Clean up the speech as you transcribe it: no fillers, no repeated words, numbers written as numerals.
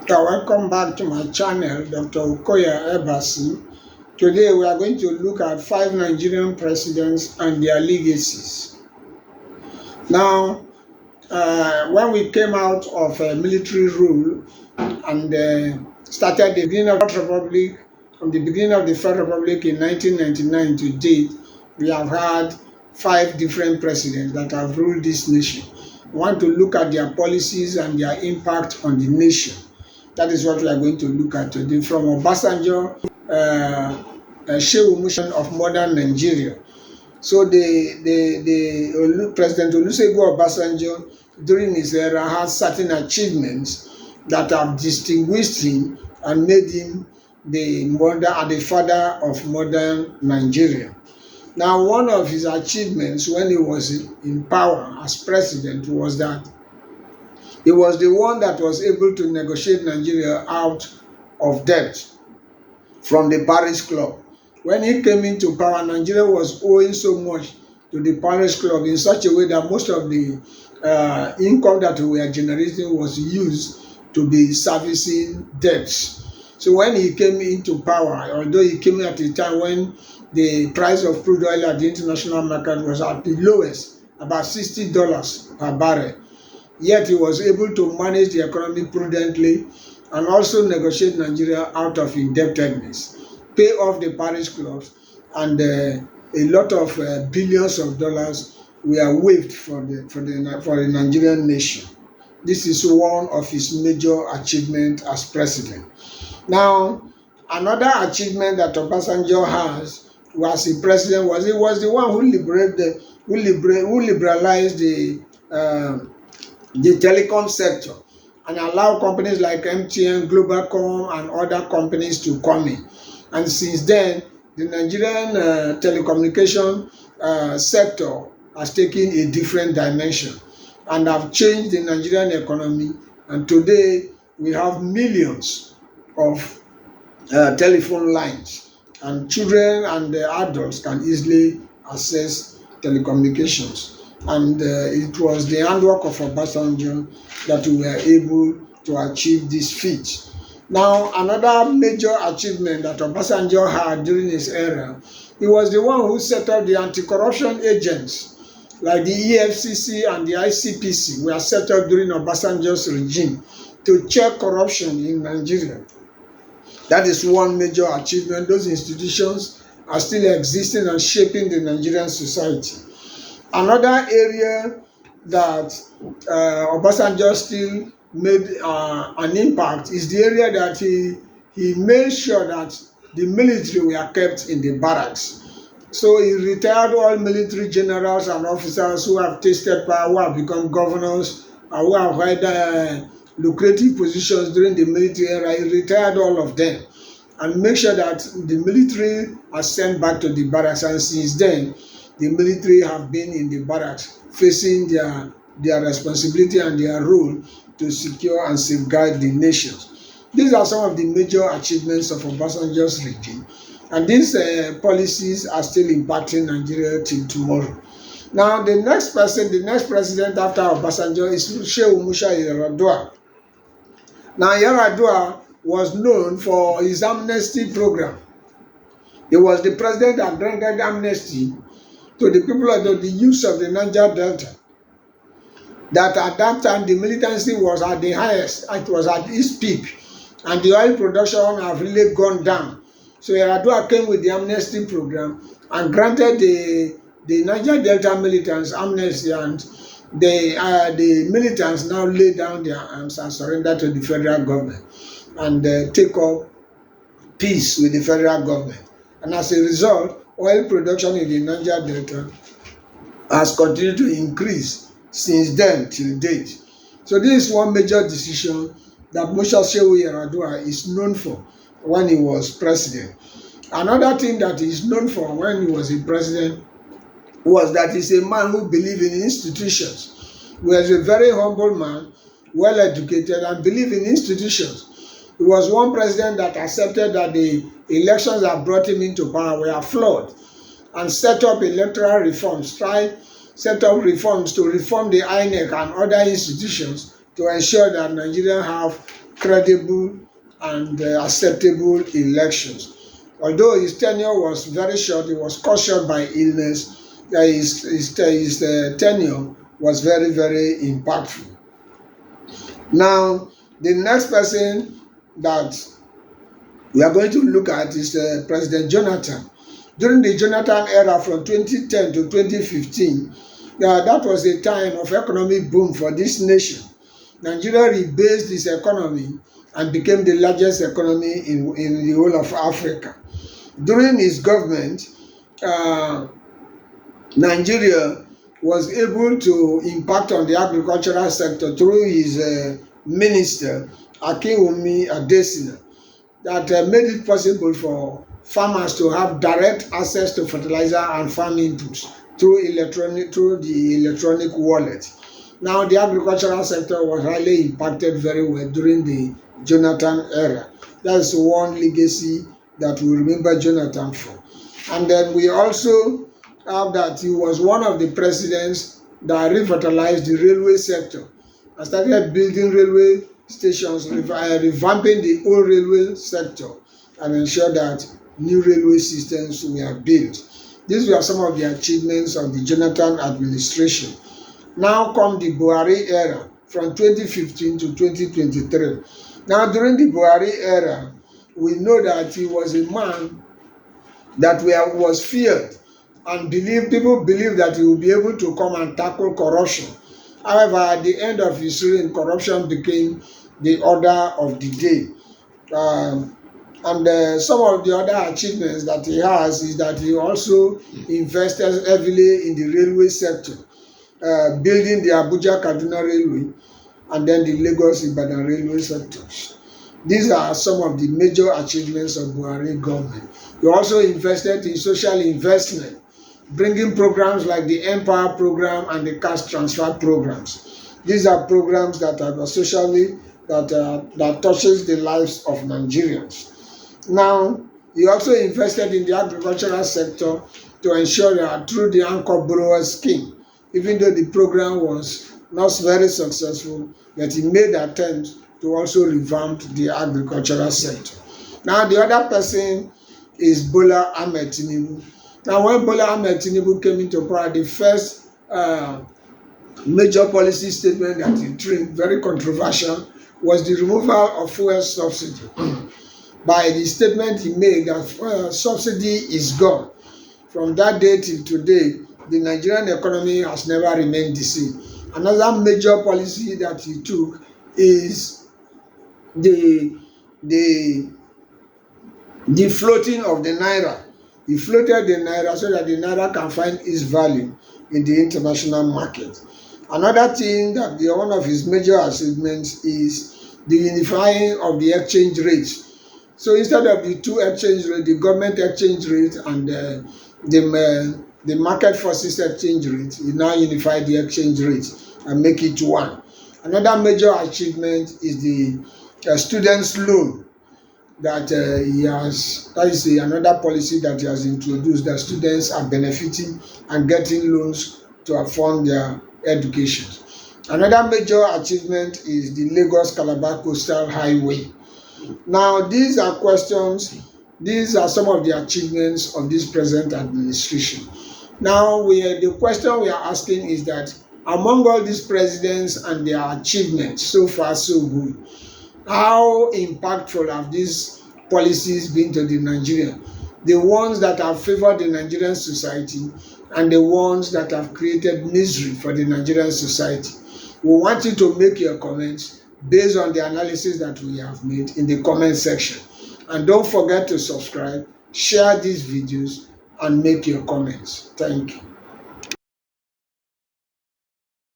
Welcome back to my channel, Dr. Okoya Ebasi. Today we are going to look at 5 Nigerian presidents and their legacies. Now, when we came out of military rule and started the beginning of the Republic, from the beginning of the Third Republic in 1999 to date, we have had 5 different presidents that have ruled this nation. We want to look at their policies and their impact on the nation. That is what we are going to look at today, from Obasanjo, Shehu Mushin of modern Nigeria. So President Olusegun Obasanjo during his era has certain achievements that have distinguished him and made him the father of modern Nigeria. Now, one of his achievements when he was in power as president was that he was the one that was able to negotiate Nigeria out of debt from the Paris Club. When he came into power, Nigeria was owing so much to the Paris Club in such a way that most of the income that we were generating was used to be servicing debts. So when he came into power, although he came at a time when the price of crude oil at the international market was at the lowest, about $60 per barrel, yet he was able to manage the economy prudently and also negotiate Nigeria out of indebtedness, pay off the Paris clubs, and a lot of billions of dollars were waived for the Nigerian nation. This is one of his major achievements as president. Now, another achievement that Obasanjo has as a president was he was the one who liberalized the telecom sector and allow companies like MTN, Globalcom, and other companies to come in. And since then, the Nigerian telecommunication sector has taken a different dimension and have changed the Nigerian economy. And today, we have millions of telephone lines, and children and adults can easily access telecommunications. And it was the handwork of Obasanjo that we were able to achieve this feat. Now, another major achievement that Obasanjo had during his era, he was the one who set up the anti-corruption agents, like the EFCC and the ICPC were set up during Obasanjo's regime to check corruption in Nigeria. That is one major achievement. Those institutions are still existing and shaping the Nigerian society. Another area that Obasanjo still made an impact is the area that he made sure that the military were kept in the barracks. So he retired all military generals and officers who have tasted power, who have become governors, and who have had lucrative positions during the military era. He retired all of them and make sure that the military are sent back to the barracks. And since then, the military have been in the barracks facing their responsibility and their role to secure and safeguard the nations. These are some of the major achievements of Obasanjo's regime, and these policies are still impacting Nigeria till tomorrow. Now, the next president after Obasanjo is Shehu Mushin. Now, Yar'Adua was known for his amnesty program. He was the president that granted amnesty to the people of the youth of the Niger Delta. That at that time the militancy was at the highest, it was at its peak, and the oil production have really gone down. So Yar'Adua came with the amnesty program and granted the Niger Delta militants amnesty, and the militants now lay down their arms and surrender to the federal government and take up peace with the federal government. And as a result, oil production in the Niger Delta has continued to increase since then till date. So this is one major decision that Shehu Yar'Adua is known for when he was president. Another thing that he is known for when he was a president was that he's a man who believed in institutions. He was a very humble man, well educated, and believed in institutions. He was one president that accepted that the elections that brought him into power were flawed and set up electoral reforms, set up reforms to reform the INEC and other institutions to ensure that Nigerians have credible and acceptable elections. Although his tenure was very short, he was cut short by illness. His tenure was very, very impactful. Now, the next person that we are going to look at is President Jonathan. During the Jonathan era from 2010 to 2015, that was a time of economic boom for this nation. Nigeria rebased its economy and became the largest economy in the whole of Africa. During his government, Nigeria was able to impact on the agricultural sector through his minister, Akinwumi Adesina, that made it possible for farmers to have direct access to fertilizer and farm inputs through the electronic wallet. Now, the agricultural sector was highly impacted very well during the Jonathan era. That's one legacy that we remember Jonathan for. And then we also have that he was one of the presidents that revitalized the railway sector and started building railway stations, revamping the old railway sector and ensure that new railway systems were built. These were some of the achievements of the Jonathan administration. Now come the Buhari era from 2015 to 2023. Now, during the Buhari era, we know that he was a man that was feared and people believed that he would be able to come and tackle corruption. However, at the end of his reign, corruption became the order of the day. And some of the other achievements that he has is that he also invested heavily in the railway sector, building the Abuja-Kaduna Railway and then the Lagos-Ibadan railway sectors. These are some of the major achievements of Buhari government. He also invested in social investment, bringing programs like the Empower program and the cash transfer programs. These are programs that are socially that touches the lives of Nigerians. Now, he also invested in the agricultural sector to ensure that through the anchor borrower scheme, even though the program was not very successful, but he made attempts to also revamp the agricultural sector. Now, the other person is Bola Ahmed Tinubu. Now, when Bola Ahmed Tinubu came into power, the first major policy statement that he drew, very controversial, was the removal of fuel subsidy. By the statement he made that subsidy is gone. From that day till today, the Nigerian economy has never remained the same. Another major policy that he took is the floating of the naira. He floated the naira so that the naira can find its value in the international market. Another thing that one of his major achievements is the unifying of the exchange rates. So instead of the two exchange rates, the government exchange rate and the market forces exchange rate, he now unified the exchange rate and make it one. Another major achievement is the students' loan that he has. That is another policy that he has introduced, that students are benefiting and getting loans to fund their education. Another major achievement is the Lagos-Calabar Coastal Highway. Now, these are some of the achievements of this present administration. Now, the question we are asking is that among all these presidents and their achievements, so far so good, how impactful have these policies been to the Nigerian? The ones that have favored the Nigerian society and the ones that have created misery for the Nigerian society. We want you to make your comments based on the analysis that we have made in the comment section. And don't forget to subscribe, share these videos, and make your comments. Thank you.